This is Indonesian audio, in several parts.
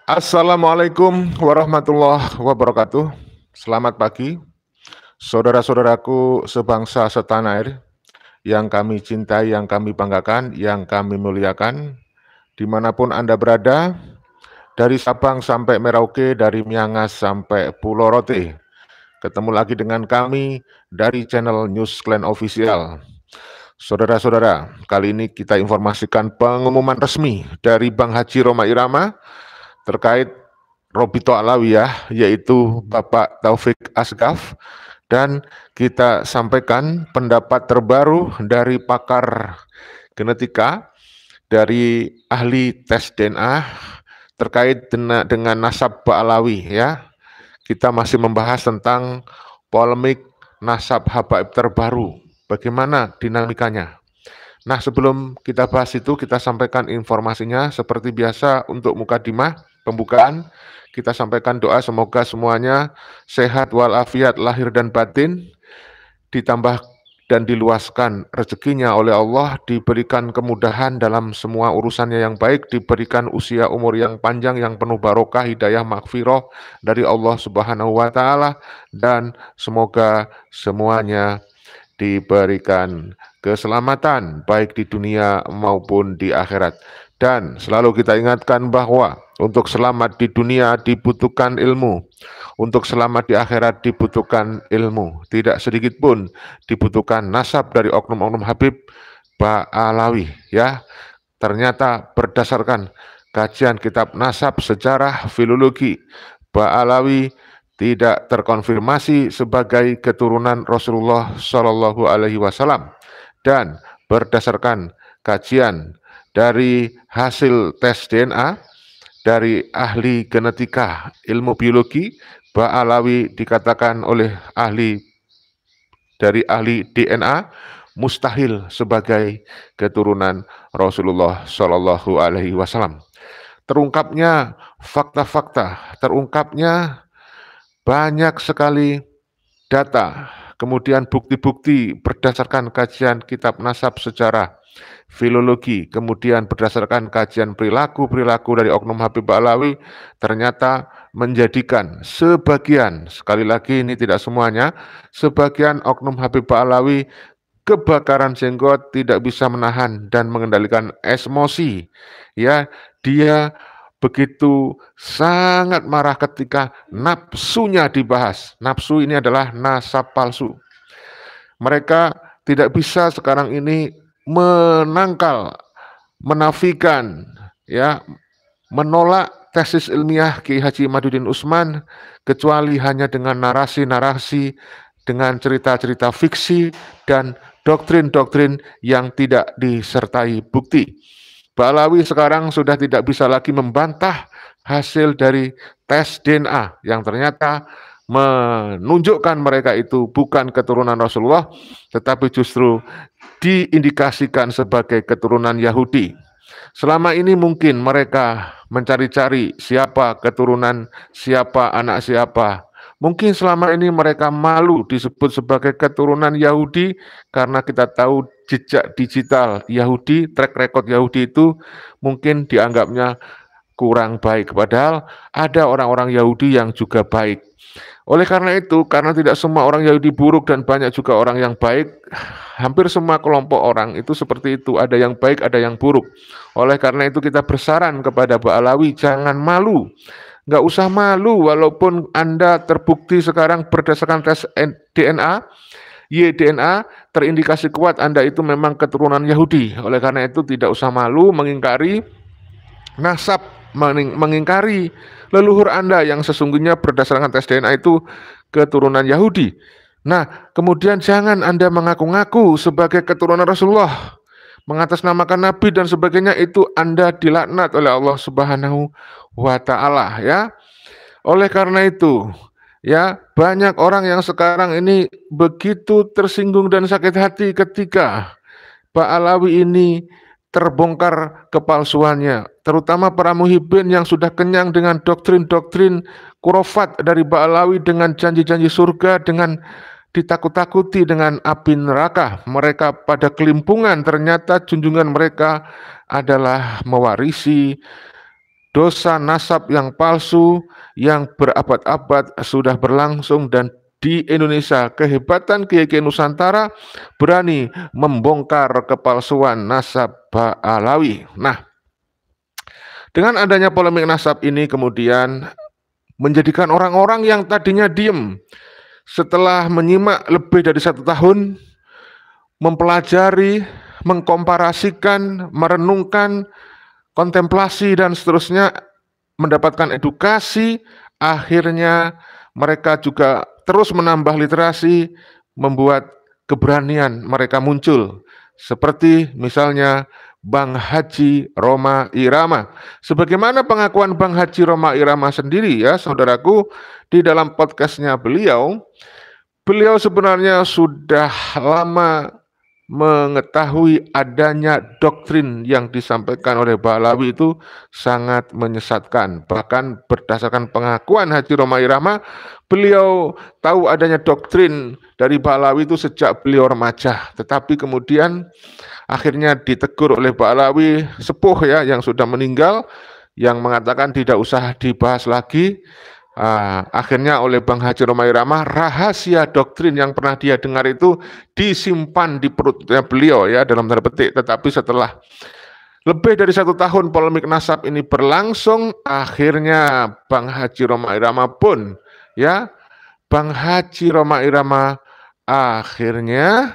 Assalamualaikum warahmatullahi wabarakatuh. Selamat pagi, saudara-saudaraku sebangsa setanah air yang kami cintai, yang kami banggakan, yang kami muliakan, dimanapun Anda berada, dari Sabang sampai Merauke, dari Miangas sampai Pulau Rote. Ketemu lagi dengan kami dari channel News Clan Official. Saudara-saudara, kali ini kita informasikan pengumuman resmi dari Bang Haji Rhoma Irama terkait Robito Alawiyah, yaitu Bapak Taufik Asgaf, dan kita sampaikan pendapat terbaru dari pakar genetika, dari ahli tes DNA terkait dengan nasab Ba'alawi, ya. Kita masih membahas tentang polemik nasab habaib terbaru, bagaimana dinamikanya. Nah, sebelum kita bahas itu, kita sampaikan informasinya seperti biasa. Untuk mukadimah pembukaan, kita sampaikan doa semoga semuanya sehat walafiat lahir dan batin, ditambah dan diluaskan rezekinya oleh Allah, diberikan kemudahan dalam semua urusannya yang baik, diberikan usia umur yang panjang, yang penuh barokah, hidayah, maghfirah dari Allah Subhanahu wa Ta'ala, dan semoga semuanya diberikan keselamatan baik di dunia maupun di akhirat. Dan selalu kita ingatkan bahwa untuk selamat di dunia dibutuhkan ilmu, untuk selamat di akhirat dibutuhkan ilmu. Tidak sedikit pun dibutuhkan nasab dari oknum-oknum Habib Ba'alawi, ya. Ternyata berdasarkan kajian kitab nasab sejarah filologi, Ba'alawi tidak terkonfirmasi sebagai keturunan Rasulullah Shallallahu Alaihi Wasallam, dan berdasarkan kajian dari hasil tes DNA dari ahli genetika ilmu biologi, Ba'alawi dikatakan oleh ahli DNA mustahil sebagai keturunan Rasulullah Shallallahu Alaihi Wasallam. Terungkapnya fakta-fakta, terungkapnya banyak sekali data, kemudian bukti-bukti berdasarkan kajian kitab nasab sejarah filologi, kemudian berdasarkan kajian perilaku dari oknum Habib Ba'alawi, ternyata menjadikan sebagian, sekali lagi ini tidak semuanya, sebagian oknum Habib Ba'alawi kebakaran jenggot, tidak bisa menahan dan mengendalikan emosi, ya. Dia begitu sangat marah ketika nafsunya dibahas. Nafsu ini adalah nasab palsu. Mereka tidak bisa sekarang ini menangkal, menafikan, ya, menolak tesis ilmiah Kiai Haji Imaduddin Utsman kecuali hanya dengan narasi-narasi, dengan cerita-cerita fiksi dan doktrin-doktrin yang tidak disertai bukti. Ba'alawi sekarang sudah tidak bisa lagi membantah hasil dari tes DNA yang ternyata menunjukkan mereka itu bukan keturunan Rasulullah, tetapi justru diindikasikan sebagai keturunan Yahudi. Selama ini mungkin mereka mencari-cari siapa keturunan, siapa anak siapa. Mungkin selama ini mereka malu disebut sebagai keturunan Yahudi karena kita tahu jejak digital Yahudi, track record Yahudi itu mungkin dianggapnya kurang baik. Padahal ada orang-orang Yahudi yang juga baik. Oleh karena itu, karena tidak semua orang Yahudi buruk dan banyak juga orang yang baik, hampir semua kelompok orang itu seperti itu, ada yang baik, ada yang buruk. Oleh karena itu kita bersaran kepada Ba'alawi, jangan malu. Nggak usah malu walaupun Anda terbukti sekarang berdasarkan tes DNA, YDNA, terindikasi kuat Anda itu memang keturunan Yahudi. Oleh karena itu tidak usah malu mengingkari nasab, mengingkari leluhur Anda yang sesungguhnya berdasarkan tes DNA itu keturunan Yahudi. Nah, kemudian jangan Anda mengaku-ngaku sebagai keturunan Rasulullah, mengatasnamakan Nabi dan sebagainya, itu Anda dilaknat oleh Allah Subhanahu wa Ta'ala, ya. Oleh karena itu, ya, banyak orang yang sekarang ini begitu tersinggung dan sakit hati ketika Ba'alawi ini terbongkar kepalsuannya, terutama para muhibbin yang sudah kenyang dengan doktrin-doktrin kurofat dari Ba'alawi, dengan janji-janji surga, dengan ditakut-takuti dengan api neraka. Mereka pada kelimpungan, ternyata junjungan mereka adalah mewarisi dosa nasab yang palsu yang berabad-abad sudah berlangsung, dan di Indonesia kehebatan Kiai Nusantara berani membongkar kepalsuan nasab Ba'alawi. Nah, dengan adanya polemik nasab ini kemudian menjadikan orang-orang yang tadinya diem setelah menyimak lebih dari 1 tahun, mempelajari, mengkomparasikan, merenungkan, kontemplasi dan seterusnya, mendapatkan edukasi, akhirnya mereka juga terus menambah literasi, membuat keberanian mereka muncul. Seperti misalnya Bang Haji Rhoma Irama. Sebagaimana pengakuan Bang Haji Rhoma Irama sendiri ya, saudaraku, di dalam podcastnya beliau sebenarnya sudah lama mengetahui adanya doktrin yang disampaikan oleh Ba'alawi itu sangat menyesatkan. Bahkan berdasarkan pengakuan Haji Rhoma Irama, beliau tahu adanya doktrin dari Ba'alawi itu sejak beliau remaja. Tetapi kemudian akhirnya ditegur oleh Ba'alawi sepuh ya yang sudah meninggal, yang mengatakan tidak usah dibahas lagi. Akhirnya oleh Bang Haji Rhoma Irama, rahasia doktrin yang pernah dia dengar itu disimpan di perutnya beliau ya, dalam tanda petik. Tetapi setelah lebih dari 1 tahun polemik nasab ini berlangsung, akhirnya Bang Haji Rhoma Irama pun ya, Bang Haji Rhoma Irama akhirnya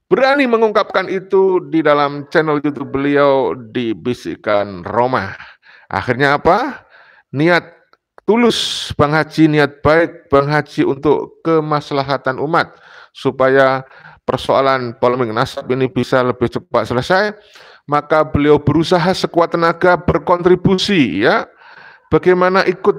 berani mengungkapkan itu di dalam channel YouTube beliau di Bisikan Roma. Akhirnya apa? Niat tulus Bang Haji, niat baik Bang Haji untuk kemaslahatan umat supaya persoalan polemik nasab ini bisa lebih cepat selesai, maka beliau berusaha sekuat tenaga berkontribusi ya, bagaimana ikut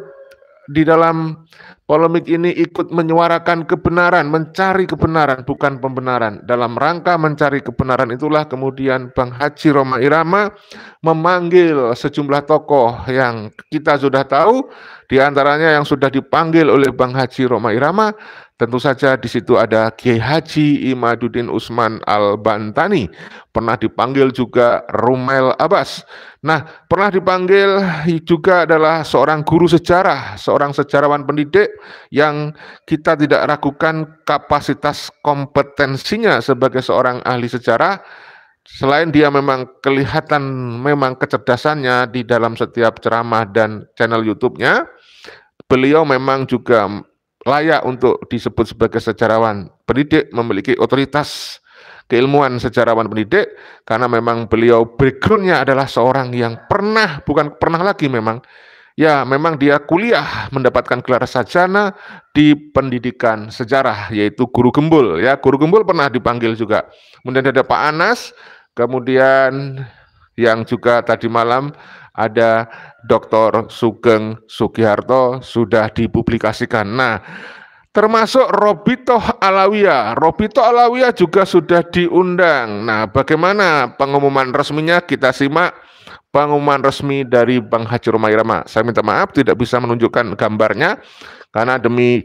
di dalam polemik ini, ikut menyuarakan kebenaran, mencari kebenaran bukan pembenaran. Dalam rangka mencari kebenaran itulah kemudian Bang Haji Rhoma Irama memanggil sejumlah tokoh yang kita sudah tahu, di antaranya yang sudah dipanggil oleh Bang Haji Rhoma Irama. Tentu saja di situ ada Kiai Haji Imaduddin Usman Al-Bantani, pernah dipanggil juga Rumel Abbas. Nah, pernah dipanggil juga adalah seorang guru sejarah, seorang sejarawan pendidik yang kita tidak ragukan kapasitas kompetensinya sebagai seorang ahli sejarah. Selain dia memang kelihatan memang kecerdasannya di dalam setiap ceramah dan channel YouTube-nya, beliau memang juga layak untuk disebut sebagai sejarawan pendidik, memiliki otoritas keilmuan sejarawan pendidik, karena memang beliau background-nya adalah seorang yang bukan pernah lagi memang, ya memang dia kuliah mendapatkan gelar sarjana di pendidikan sejarah, yaitu Guru Gembul ya. Guru Gembul pernah dipanggil juga. Kemudian ada Pak Anas, kemudian yang juga tadi malam ada Dr. Sugeng Sugiharto sudah dipublikasikan. Nah, termasuk Robitoh Alawiyah. Robitoh Alawiyah juga sudah diundang. Nah, bagaimana pengumuman resminya? Kita simak pengumuman resmi dari Bang Haji Rhoma Irama. Saya minta maaf tidak bisa menunjukkan gambarnya karena demi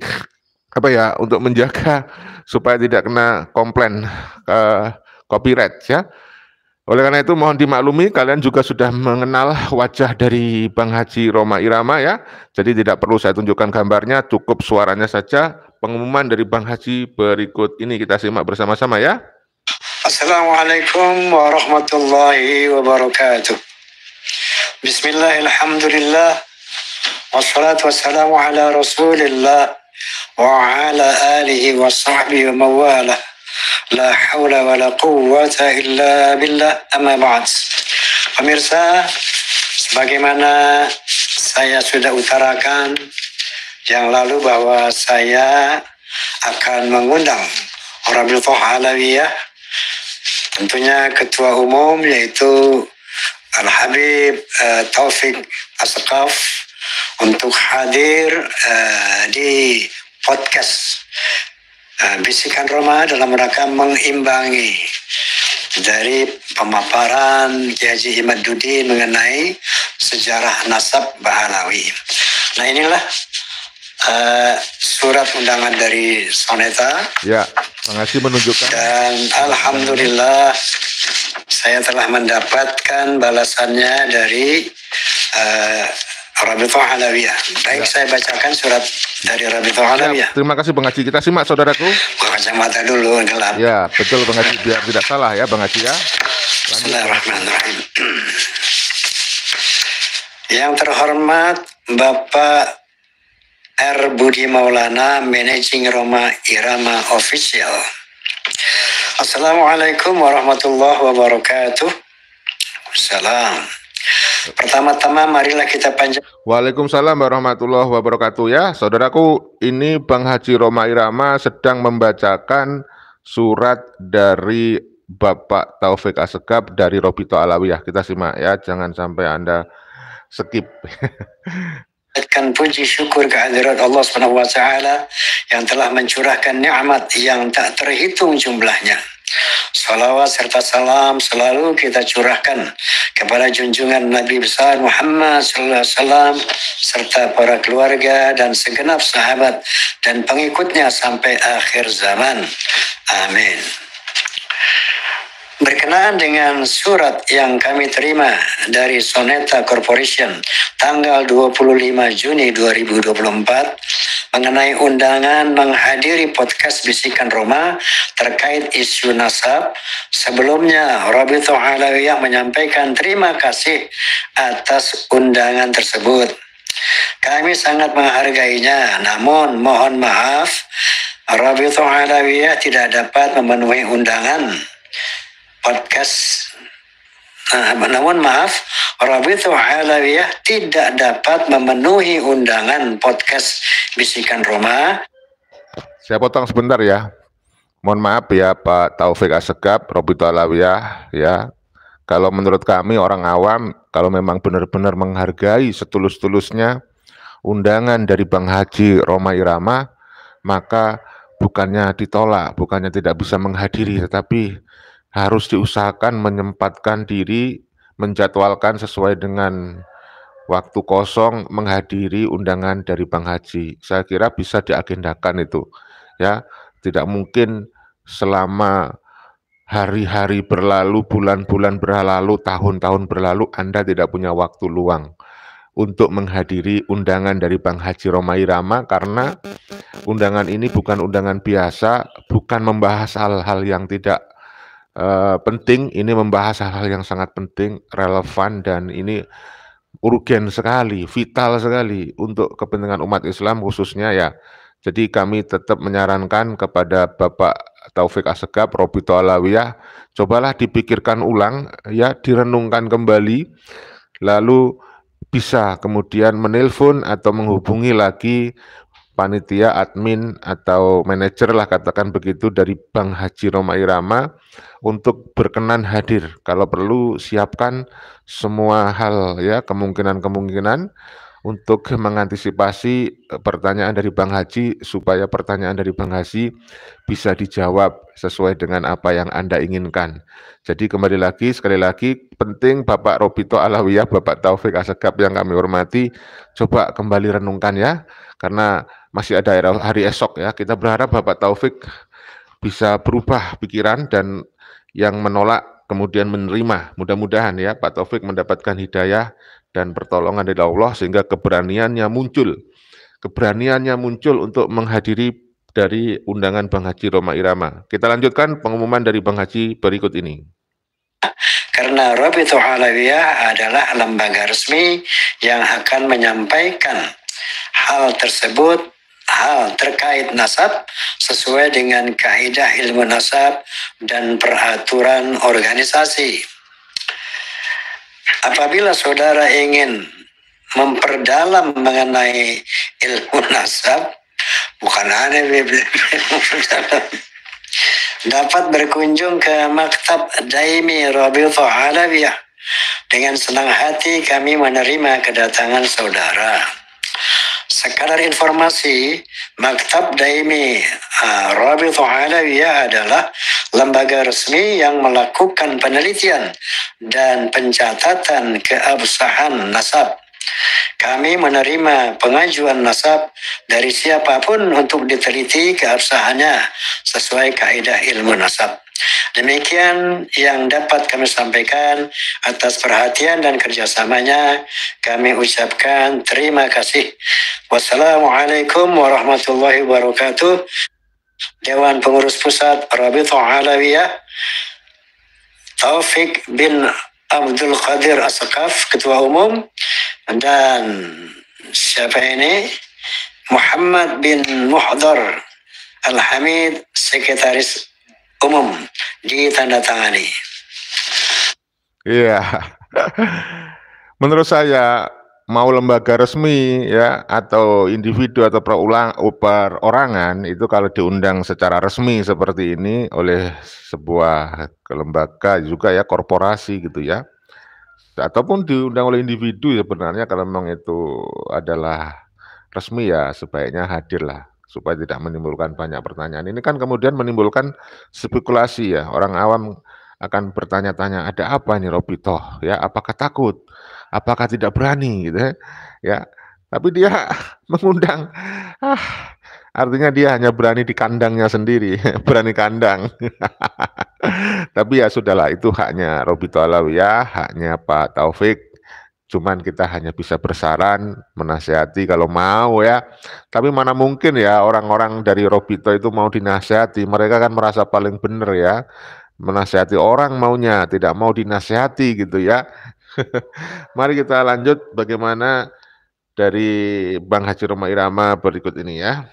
untuk menjaga supaya tidak kena komplain copyright ya. Oleh karena itu mohon dimaklumi, kalian juga sudah mengenal wajah dari Bang Haji Rhoma Irama ya. Jadi tidak perlu saya tunjukkan gambarnya, cukup suaranya saja. Pengumuman dari Bang Haji berikut ini kita simak bersama-sama ya. Assalamualaikum warahmatullahi wabarakatuh. Bismillahirrahmanirrahim. Wassalatu wassalamu ala Rasulillah wa ala alihi wa sahbihi wa mawalah. La haula wa la quwwata illa billah, amma ba'd. Pemirsa, sebagaimana saya sudah utarakan yang lalu bahwa saya akan mengundang Robitoh Alawiyah, tentunya ketua umum yaitu Al-Habib Taufik Asqaf, untuk hadir di podcast Bisikan Roma dalam rangka mengimbangi dari pemaparan Kiai Haji Imaduddin mengenai sejarah nasab Ba'alawi. Nah, inilah surat undangan dari Soneta. Ya, Bang Haji menunjukkan. Dan alhamdulillah saya telah mendapatkan balasannya dari Rabithah Alawiyah. Baik, saya bacakan surat dari Rabithah Alawiyah. Terima kasih Bang Haji. Kita simak saudaraku. Buka kacamata dulu, gelap. Ya, betul Bang Haji, biar tidak salah ya Bang Haji ya. Bismillahirrahmanirrahim. Yang terhormat Bapak R. Budi Maulana, Managing Roma Irama Official. Assalamualaikum warahmatullahi wabarakatuh. Salam. Pertama-tama marilah kita panjang. Waalaikumsalam warahmatullahi wabarakatuh ya. Saudaraku, ini Bang Haji Roma Irama sedang membacakan surat dari Bapak Taufik Assegaf dari Robito Alawiyah. Kita simak ya, jangan sampai Anda skip. Puji syukur kehadirat Allah Subhanahu wa taala yang telah mencurahkan nikmat yang tak terhitung jumlahnya. Salawat serta salam selalu kita curahkan kepada junjungan Nabi besar Muhammad sallallahu alaihi wasallam serta para keluarga dan segenap sahabat dan pengikutnya sampai akhir zaman. Amin. Berkenaan dengan surat yang kami terima dari Soneta Corporation tanggal 25 Juni 2024 mengenai undangan menghadiri podcast Bisikan Roma terkait isu nasab, sebelumnya Rabithah Alawiyah menyampaikan terima kasih atas undangan tersebut. Kami sangat menghargainya, namun mohon maaf Rabithah Alawiyah tidak dapat memenuhi undangan podcast. Namun maaf, Rabithah Alawiyah tidak dapat memenuhi undangan podcast Bisikan Roma. Saya potong sebentar ya. Mohon maaf ya Pak Taufik Assegaf, Rabithah Alawiyah ya. Kalau menurut kami orang awam, kalau memang benar-benar menghargai setulus-tulusnya undangan dari Bang Haji Roma Irama, maka bukannya ditolak, bukannya tidak bisa menghadiri, tetapi harus diusahakan menyempatkan diri, menjadwalkan sesuai dengan waktu kosong menghadiri undangan dari Bang Haji. Saya kira bisa diagendakan itu, ya. Tidak mungkin selama hari-hari berlalu, bulan-bulan berlalu, tahun-tahun berlalu, Anda tidak punya waktu luang untuk menghadiri undangan dari Bang Haji Roma Irama, karena undangan ini bukan undangan biasa, bukan membahas hal-hal yang tidak penting, ini membahas hal-hal yang sangat penting, relevan, dan ini urgen sekali, vital sekali untuk kepentingan umat Islam khususnya ya. Jadi kami tetap menyarankan kepada Bapak Taufik Assegaf, Rabithah Alawiyah, cobalah dipikirkan ulang ya, direnungkan kembali, lalu bisa kemudian menelpon atau menghubungi lagi panitia, admin, atau manajer lah katakan begitu dari Bang Haji Roma Irama untuk berkenan hadir. Kalau perlu siapkan semua hal ya, kemungkinan-kemungkinan untuk mengantisipasi pertanyaan dari Bang Haji, supaya pertanyaan dari Bang Haji bisa dijawab sesuai dengan apa yang Anda inginkan. Jadi kembali lagi, sekali lagi, penting Bapak Rabithah Alawiyah, Bapak Taufik Assegaf yang kami hormati, coba kembali renungkan ya, karena masih ada hari esok ya. Kita berharap Bapak Taufik bisa berubah pikiran dan yang menolak kemudian menerima. Mudah-mudahan ya Pak Taufik mendapatkan hidayah dan pertolongan dari Allah sehingga keberaniannya muncul untuk menghadiri dari undangan Bang Haji Roma Irama. Kita lanjutkan pengumuman dari Bang Haji berikut ini. Karena Rabithah Alawiyah adalah lembaga resmi yang akan menyampaikan hal tersebut, hal terkait nasab sesuai dengan kaidah ilmu nasab dan peraturan organisasi. Apabila saudara ingin memperdalam mengenai ilmu nasab, bukan aneh, dapat berkunjung ke Maktab Daimi Rabithah Alawiyah. Dengan senang hati kami menerima kedatangan saudara. Sekadar informasi, Maktab Daimi Rabithah Alawiyah adalah lembaga resmi yang melakukan penelitian dan pencatatan keabsahan nasab. Kami menerima pengajuan nasab dari siapapun untuk diteliti keabsahannya sesuai kaidah ilmu nasab. Demikian yang dapat kami sampaikan. Atas perhatian dan kerjasamanya kami ucapkan terima kasih. Wassalamualaikum warahmatullahi wabarakatuh. Dewan Pengurus Pusat Rabithah Alawiyah, Taufik bin Abdul Qadir As-Sakaf, Ketua Umum, dan siapa ini? Muhammad bin Muhdar Al-Hamid, Sekretaris Umum, ditandatangani. Iya. Menurut saya mau lembaga resmi ya atau individu atau perorangan itu kalau diundang secara resmi seperti ini oleh sebuah lembaga juga ya korporasi gitu ya. Ataupun diundang oleh individu ya sebenarnya kalau memang itu adalah resmi ya sebaiknya hadirlah supaya tidak menimbulkan banyak pertanyaan. Ini kan kemudian menimbulkan spekulasi ya. Orang awam akan bertanya-tanya, ada apa ini Robito? Ya, apakah takut? Apakah tidak berani gitu ya? Ya, tapi dia mengundang artinya dia hanya berani di kandangnya sendiri, berani kandang. Tapi ya sudahlah, itu haknya Robito Alawiyah, haknya Pak Taufik. Cuman kita hanya bisa bersaran, menasihati kalau mau ya. Tapi mana mungkin ya orang-orang dari Robito itu mau dinasihati. Mereka kan merasa paling benar ya. Menasihati orang maunya, tidak mau dinasihati gitu ya. Mari kita lanjut bagaimana dari Bang Haji Roma Irama berikut ini ya.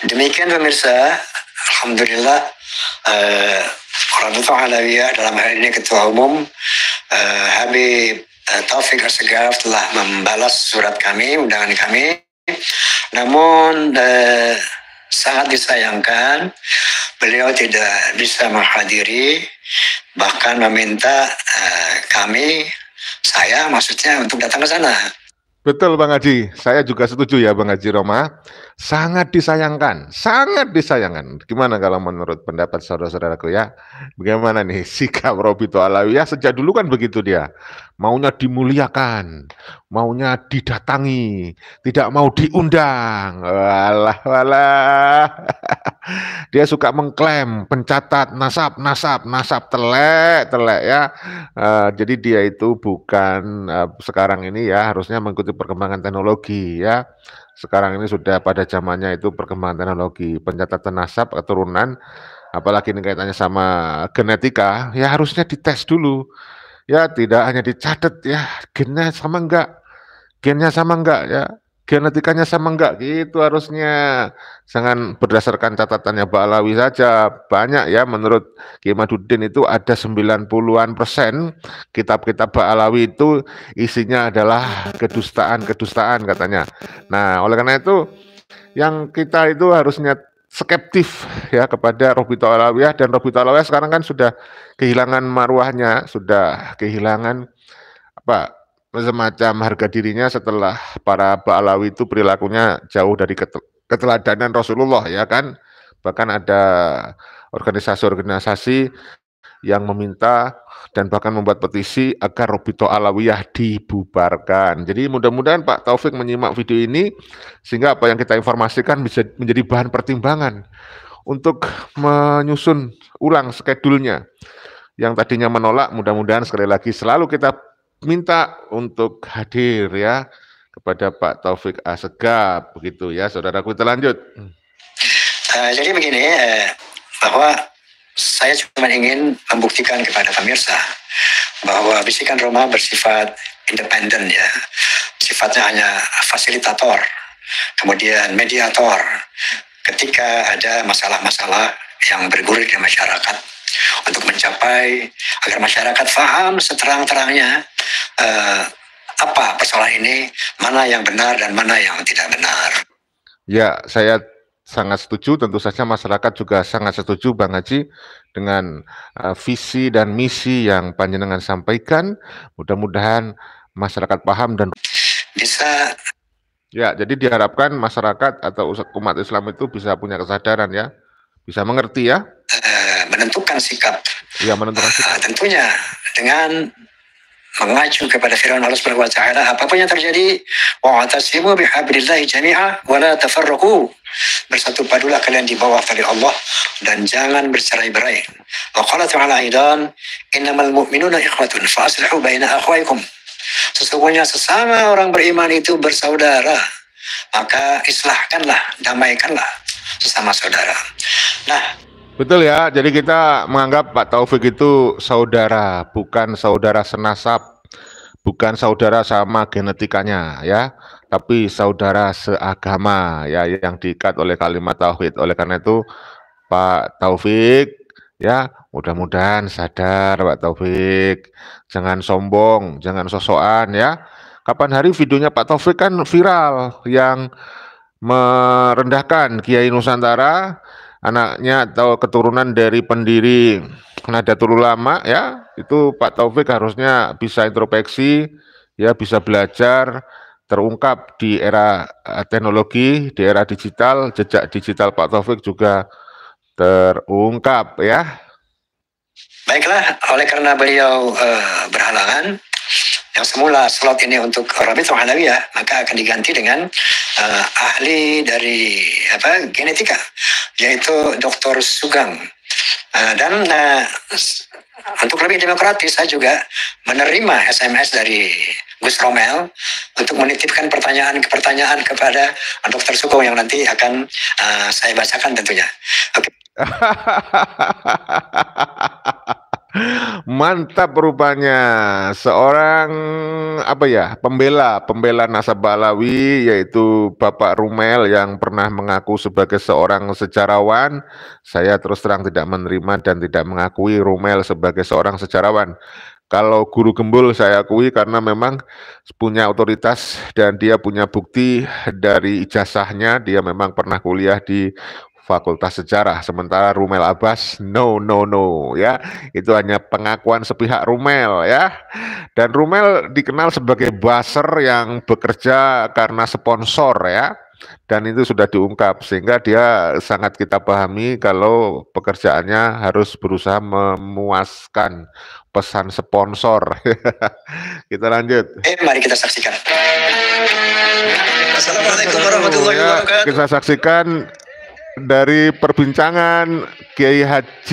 Demikian pemirsa, alhamdulillah Rabithah Alawiyah dalam hal ini Ketua Umum Habib Taufik As-Sakaf telah membalas surat kami, undangan kami. Namun sangat disayangkan beliau tidak bisa menghadiri, bahkan meminta saya maksudnya untuk datang ke sana. Betul Bang Haji, saya juga setuju ya Bang Haji Roma. Sangat disayangkan, sangat disayangkan. Gimana kalau menurut pendapat saudara-saudaraku ya? Bagaimana nih sikap Robito Alawiyah sejak dulu kan begitu dia. Maunya dimuliakan, maunya didatangi, tidak mau diundang. Walah, walah. Dia suka mengklaim, pencatat, nasab telek ya. Jadi dia itu bukan sekarang ini ya harusnya mengikuti perkembangan teknologi ya. Sekarang ini sudah pada zamannya itu perkembangan teknologi, pencatatan nasab keturunan, apalagi ini kaitannya sama genetika, ya harusnya dites dulu. Ya tidak hanya dicatat ya gennya sama enggak ya. Genetikanya sama enggak gitu harusnya. Jangan berdasarkan catatannya Pak Alawi saja. Banyak ya menurut Kiai Maduddin itu ada 90-an% kitab-kitab Pak Alawi itu isinya adalah kedustaan katanya. Nah, oleh karena itu yang kita itu harusnya skeptif ya kepada Robito Alawiyah, dan Robito Alawiyah sekarang kan sudah kehilangan marwahnya, sudah kehilangan semacam harga dirinya setelah para Ba'alawi itu perilakunya jauh dari keteladanan Rasulullah ya kan. Bahkan ada organisasi-organisasi yang meminta dan bahkan membuat petisi agar Robito Alawiyah dibubarkan. Jadi mudah-mudahan Pak Taufik menyimak video ini sehingga apa yang kita informasikan bisa menjadi bahan pertimbangan untuk menyusun ulang skedulnya. Yang tadinya menolak, mudah-mudahan sekali lagi selalu kita minta untuk hadir ya kepada Pak Taufik As-Sakaf begitu ya saudaraku. Kita lanjut. Jadi begini, bahwa saya cuma ingin membuktikan kepada pemirsa bahwa Bisikan Roma bersifat independen ya, sifatnya hanya fasilitator, kemudian mediator ketika ada masalah-masalah yang bergulir di masyarakat, untuk mencapai agar masyarakat paham seterang-terangnya apa persoalan ini, mana yang benar dan mana yang tidak benar. Ya, saya sangat setuju, tentu saja masyarakat juga sangat setuju Bang Haji dengan visi dan misi yang panjenengan sampaikan. Mudah-mudahan masyarakat paham dan bisa. Ya, jadi diharapkan masyarakat atau umat Islam itu bisa punya kesadaran ya, bisa mengerti ya. Menentukan sikap. Ya, menentukan sikap. Tentunya dengan mengacu kepada firman Allah Subhanahu wa taala, apapun yang terjadi, wa'tasimu bihablillahi jami'a wa la tafarraqu. Bersatu padulah kalian di bawah tali Allah dan jangan bercerai-berai. Wa qala ta'ala aidan, innamal mu'minuna ikhwatun fa aslihu baina akhwaykum. Sesungguhnya sesama orang beriman itu bersaudara, maka islahkanlah, damaikanlah sesama saudara. Nah, betul ya, jadi kita menganggap Pak Taufik itu saudara, bukan saudara senasab, bukan saudara sama genetikanya ya, tapi saudara seagama ya, yang diikat oleh kalimat tauhid. Oleh karena itu Pak Taufik ya, mudah-mudahan sadar Pak Taufik, jangan sombong, jangan sosokan ya. Kapan hari videonya Pak Taufik kan viral yang merendahkan Kiai Nusantara, anaknya atau keturunan dari pendiri Nahdlatul Ulama ya, itu Pak Taufik harusnya bisa introspeksi ya, bisa belajar, terungkap di era teknologi, di era digital, jejak digital Pak Taufik juga terungkap ya. Baiklah, oleh karena beliau berhalangan, yang semula slot ini untuk Rabithah Alawiyah, maka akan diganti dengan ahli dari genetika, yaitu Dr. Sugeng. Dan untuk lebih demokratis, saya juga menerima SMS dari Gus Romel untuk menitipkan pertanyaan kepada Dr. Sugeng yang nanti akan saya bacakan tentunya. Oke. Mantap rupanya seorang pembela nasabah Alawi, yaitu Bapak Rumel yang pernah mengaku sebagai seorang sejarawan. Saya terus terang tidak menerima dan tidak mengakui Rumel sebagai seorang sejarawan. Kalau Guru Gembul saya akui karena memang punya otoritas dan dia punya bukti dari ijazahnya, dia memang pernah kuliah di Fakultas Sejarah. Sementara Rumel Abbas no ya, itu hanya pengakuan sepihak Rumel ya. Dan Rumel dikenal sebagai buzzer yang bekerja karena sponsor ya, dan itu sudah diungkap, sehingga dia sangat kita pahami kalau pekerjaannya harus berusaha memuaskan pesan sponsor. Kita lanjut. Mari kita saksikan. Assalamualaikum warahmatullahi wabarakatuh. Kita saksikan dari perbincangan Kiai Haji